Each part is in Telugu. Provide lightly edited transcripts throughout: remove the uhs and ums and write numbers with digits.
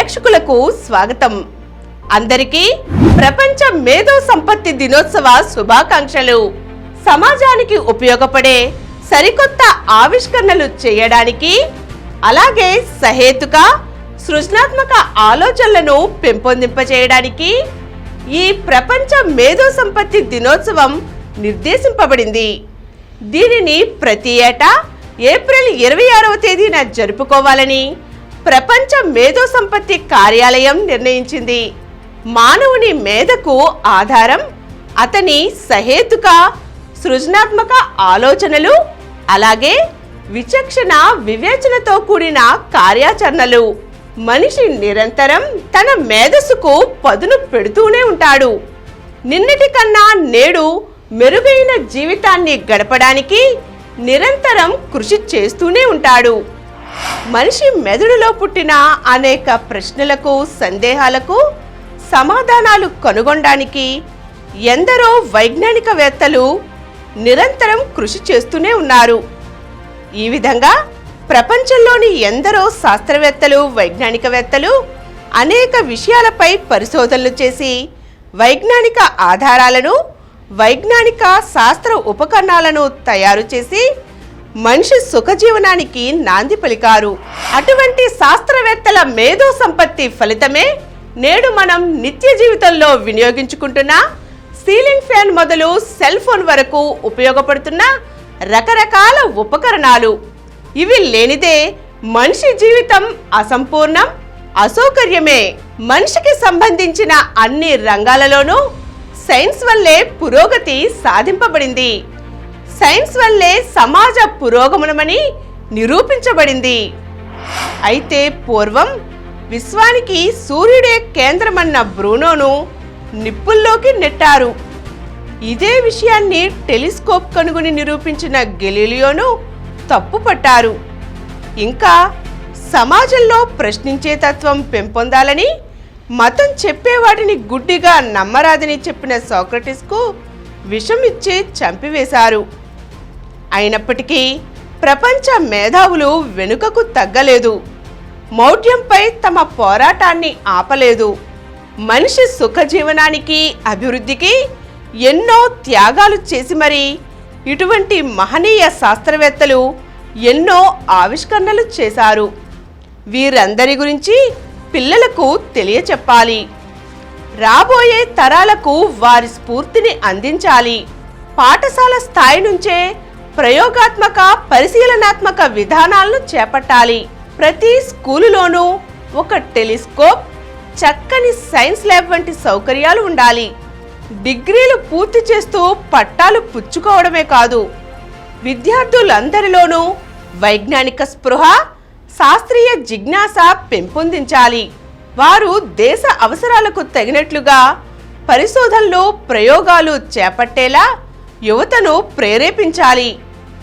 ప్రేక్షకులకు స్వాగతం. అందరికీ ప్రపంచ మేధో సంపత్తి దినోత్సవ శుభాకాంక్షలు. సమాజానికి ఉపయోగపడే సరికొత్త ఆవిష్కరణలు చేయడానికి, అలాగే సహేతుక సృజనాత్మక ఆలోచనలను పెంపొందింపజేయడానికి ఈ ప్రపంచ మేధో సంపత్తి దినోత్సవం నిర్దేశింపబడింది. దీనిని ప్రతి ఏటా ఏప్రిల్ 26వ తేదీన జరుపుకోవాలని ప్రపంచ మేధో సంపత్తి కార్యాలయం నిర్ణయించింది. మానవుని మేధకు ఆధారం అతని సహేతుక సృజనాత్మక ఆలోచనలు, అలాగే విచక్షణ వివేచనతో కూడిన కార్యాచరణలు. మనిషి నిరంతరం తన మేధస్సుకు పదును పెడుతూనే ఉంటాడు. నిన్నటి కన్నా నేడు మెరుగైన జీవితాన్ని గడపడానికి నిరంతరం కృషి చేస్తూనే ఉంటాడు. మనిషి మెదడులో పుట్టిన అనేక ప్రశ్నలకు, సందేహాలకు సమాధానాలు కనుగొనడానికి ఎందరో వైజ్ఞానికవేత్తలు నిరంతరం కృషి చేస్తూనే ఉన్నారు. ఈ విధంగా ప్రపంచంలోని ఎందరో శాస్త్రవేత్తలు, వైజ్ఞానికవేత్తలు అనేక విషయాలపై పరిశోధనలు చేసి వైజ్ఞానిక ఆధారాలను, వైజ్ఞానిక శాస్త్ర ఉపకరణాలను తయారు చేసి మనిషి సుఖజీవనానికి నాంది పలికారు. అటువంటి శాస్త్రవేత్తల మేధో సంపత్తి ఫలితమే నేడు మనం నిత్య జీవితంలో వినియోగించుకుంటున్న సీలింగ్ ఫ్యాన్ మొదలు సెల్ ఫోన్ వరకు ఉపయోగపడుతున్న రకరకాల ఉపకరణాలు. ఇవి లేనిదే మనిషి జీవితం అసంపూర్ణం, అసౌకర్యమే. మనిషికి సంబంధించిన అన్ని రంగాలలోనూ సైన్స్ వల్లే పురోగతి సాధింపబడింది. సైన్స్ వల్లే సమాజ పురోగమనమని నిరూపించబడింది. అయితే పూర్వం విశ్వానికి సూర్యుడే కేంద్రమన్న బ్రూనోను నిప్పుల్లోకి నెట్టారు. ఇదే విషయాన్ని టెలిస్కోప్ కనుగొని నిరూపించిన గెలీలియోను తప్పు పట్టారు. ఇంకా సమాజంలో ప్రశ్నించే తత్వం పెంపొందాలని, మతం చెప్పేవాటిని గుడ్డిగా నమ్మరాదని చెప్పిన సోక్రటీస్కు విషం ఇచ్చి చంపివేశారు. అయినప్పటికీ ప్రపంచ మేధావులు వెనుకకు తగ్గలేదు. మౌఢ్యంపై తమ పోరాటాన్ని ఆపలేదు. మనిషి సుఖజీవనానికి, అభివృద్ధికి ఎన్నో త్యాగాలు చేసి మరి ఇటువంటి మహనీయ శాస్త్రవేత్తలు ఎన్నో ఆవిష్కరణలు చేశారు. వీరందరి గురించి పిల్లలకు తెలియచెప్పాలి. రాబోయే తరాలకు వారి స్ఫూర్తిని అందించాలి. పాఠశాల స్థాయి నుంచే ప్రయోగాత్మక, పరిశీలనాత్మక విధానాలను చేపట్టాలి. ప్రతి స్కూలులోనూ ఒక టెలిస్కోప్, చక్కని సైన్స్ ల్యాబ్ వంటి సౌకర్యాలు ఉండాలి. డిగ్రీలు పూర్తి చేస్తూ పట్టాలు పుచ్చుకోవడమే కాదు, విద్యార్థులందరిలోనూ వైజ్ఞానిక స్పృహ, శాస్త్రీయ జిజ్ఞాస పెంపొందించాలి. వారు దేశ అవసరాలకు తగినట్లుగా పరిశోధనలు, ప్రయోగాలు చేపట్టేలా యువతను ప్రేరేపించాలి.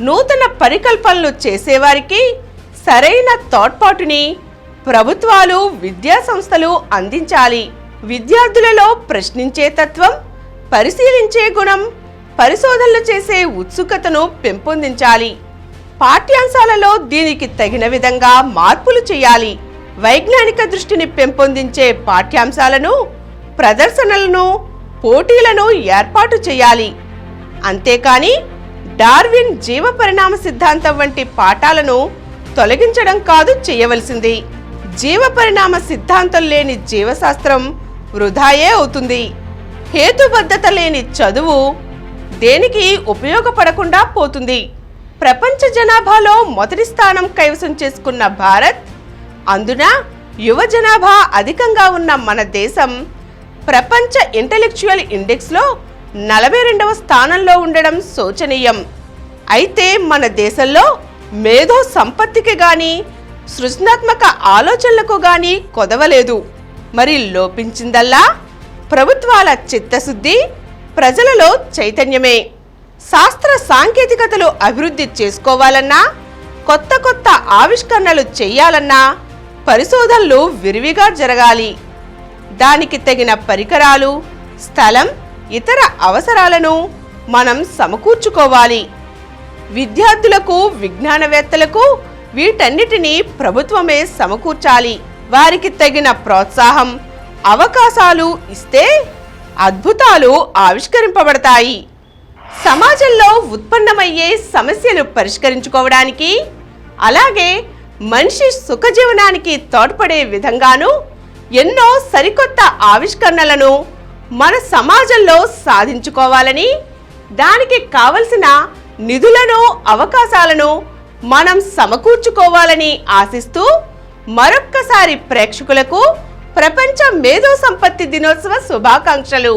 నూతన పరికల్పనలు చేసేవారికి సరైన తోడ్పాటుని ప్రభుత్వాలు, విద్యా సంస్థలు అందించాలి. విద్యార్థులలో ప్రశ్నించే తత్వం, పరిశీలించే గుణం, పరిశోధనలు చేసే ఉత్సుకతను పెంపొందించాలి. పాఠ్యాంశాలలో దీనికి తగిన విధంగా మార్పులు చేయాలి. వైజ్ఞానిక దృష్టిని పెంపొందించే పాఠ్యాంశాలను, ప్రదర్శనలను, పోటీలను ఏర్పాటు చేయాలి. అంతేకాని డార్విన్ జీవ పరిణామ సిద్ధాంతం వంటి పాఠాలను తొలగించడం కాదు చేయవలసింది. జీవ పరిణామ సిద్ధాంతం లేని జీవశాస్త్రం వృధాయే అవుతుంది. హేతుబద్ధత లేని చదువు దేనికి ఉపయోగపడకుండా పోతుంది. ప్రపంచ జనాభాలో మొదటి స్థానం కైవసం చేసుకున్న భారత్, అందున యువ జనాభా అధికంగా ఉన్న మన దేశం ప్రపంచ ఇంటెలెక్చువల్ ఇండెక్స్లో 42వ స్థానంలో ఉండడం శోచనీయం. అయితే మన దేశంలో మేధో సంపత్తికి గాని, సృజనాత్మక ఆలోచనలకు గాని కొదవలేదు. మరి లోపించిందల్లా ప్రభుత్వాల చిత్తశుద్ధి, ప్రజలలో చైతన్యమే. శాస్త్ర సాంకేతికతలు అభివృద్ధి చేసుకోవాలన్నా, కొత్త కొత్త ఆవిష్కరణలు చేయాలన్నా పరిశోధనలు విరివిగా జరగాలి. దానికి తగిన పరికరాలు, స్థలం, ఇతర అవసరాలను మనం సమకూర్చుకోవాలి. విద్యార్థులకు, విజ్ఞానవేత్తలకు వీటన్నిటినీ ప్రభుత్వమే సమకూర్చాలి. వారికి తగిన ప్రోత్సాహం, అవకాశాలు ఇస్తే అద్భుతాలు ఆవిష్కరింపబడతాయి. సమాజంలో ఉత్పన్నమయ్యే సమస్యలు పరిష్కరించుకోవడానికి, అలాగే మనిషి సుఖజీవనానికి తోడ్పడే విధంగాను ఎన్నో సరికొత్త ఆవిష్కరణలను మన సమాజంలో సాధించుకోవాలని, దానికి కావలసిన నిధులను, అవకాశాలను మనం సమకూర్చుకోవాలని ఆశిస్తూ మరొక్కసారి ప్రేక్షకులకు ప్రపంచ మేధో సంపత్తి దినోత్సవ శుభాకాంక్షలు.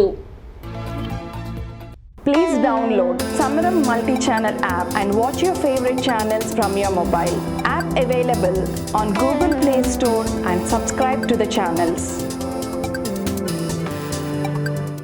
Please download Samaram multi-channel app and watch your favorite channels from your mobile. App available on Google Play Store and subscribe to the channels.